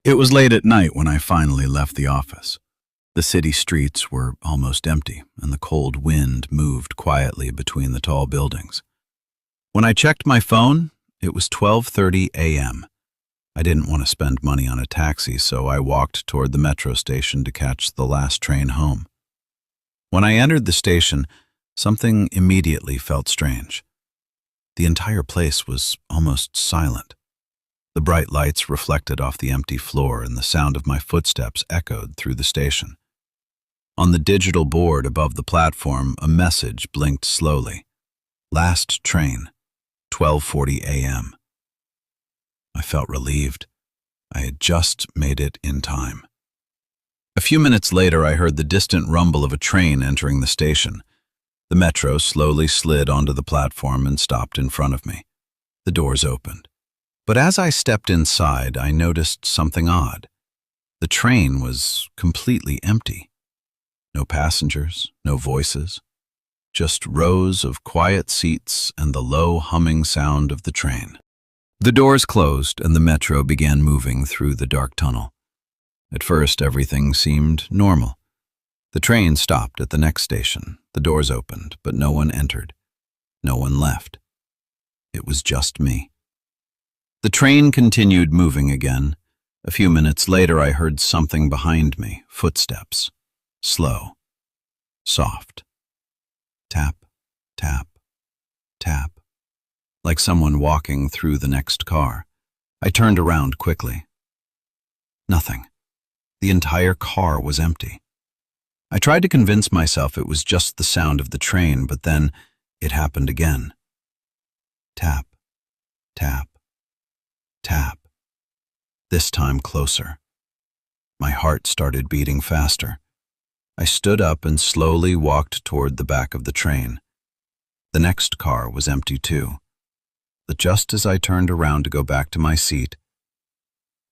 It was late at night when I finally left the office. The city streets were almost empty, and the cold wind moved quietly between the tall buildings. When I checked my phone, it was 12:30 a.m. I didn't want to spend money on a taxi, so I walked toward the metro station to catch the last train home. When I entered the station, something immediately felt strange. The entire place was almost silent. The bright lights reflected off the empty floor, and the sound of my footsteps echoed through the station. On the digital board above the platform, a message blinked slowly. Last train, 12:40 a.m. I felt relieved. I had just made it in time. A few minutes later, I heard the distant rumble of a train entering the station. The metro slowly slid onto the platform and stopped in front of me. The doors opened. But as I stepped inside, I noticed something odd. The train was completely empty. No passengers, no voices, just rows of quiet seats and the low humming sound of the train. The doors closed and the metro began moving through the dark tunnel. At first, everything seemed normal. The train stopped at the next station. The doors opened, but no one entered. No one left. It was just me. The train continued moving again. A few minutes later, I heard something behind me, footsteps. Slow. Soft. Tap, tap, tap. Like someone walking through the next car. I turned around quickly. Nothing. The entire car was empty. I tried to convince myself it was just the sound of the train, but then it happened again. Tap, tap, tap. This time closer. My heart started beating faster. I stood up and slowly walked toward the back of the train. The next car was empty too. But just as I turned around to go back to my seat,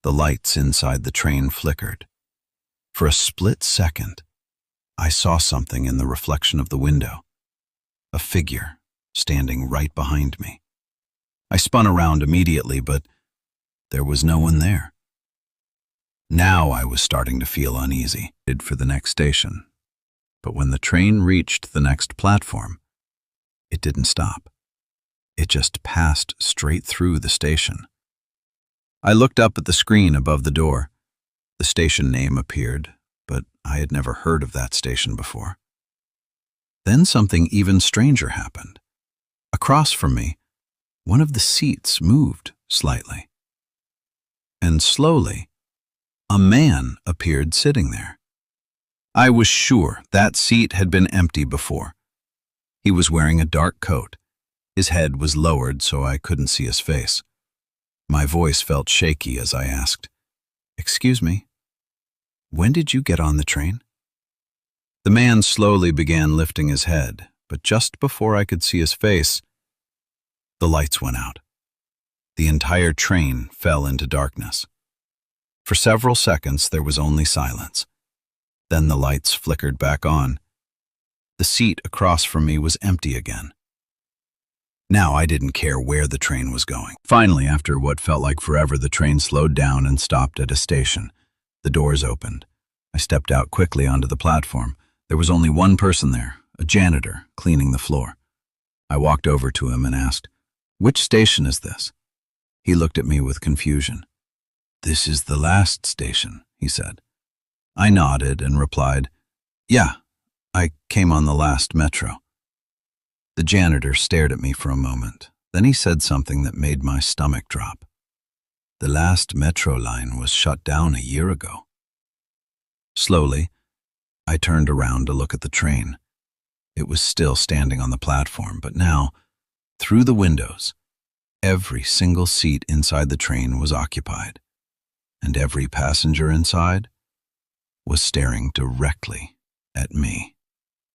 the lights inside the train flickered. For a split second, I saw something in the reflection of the window. A figure standing right behind me. I spun around immediately, but there was no one there. Now I was starting to feel uneasy. For the next station. But when the train reached the next platform, it didn't stop. It just passed straight through the station. I looked up at the screen above the door. The station name appeared, but I had never heard of that station before. Then something even stranger happened. Across from me, one of the seats moved slightly. And slowly, a man appeared sitting there. I was sure that seat had been empty before. He was wearing a dark coat. His head was lowered so I couldn't see his face. My voice felt shaky as I asked, "Excuse me, when did you get on the train?" The man slowly began lifting his head, but just before I could see his face, the lights went out. The entire train fell into darkness. For several seconds, there was only silence. Then the lights flickered back on. The seat across from me was empty again. Now I didn't care where the train was going. Finally, after what felt like forever, the train slowed down and stopped at a station. The doors opened. I stepped out quickly onto the platform. There was only one person there, a janitor, cleaning the floor. I walked over to him and asked, "Which station is this?" He looked at me with confusion. "This is the last station," he said. I nodded and replied, "Yeah, I came on the last metro." The janitor stared at me for a moment. Then he said something that made my stomach drop. "The last metro line was shut down a year ago." Slowly, I turned around to look at the train. It was still standing on the platform, but now, through the windows, every single seat inside the train was occupied, and every passenger inside was staring directly at me.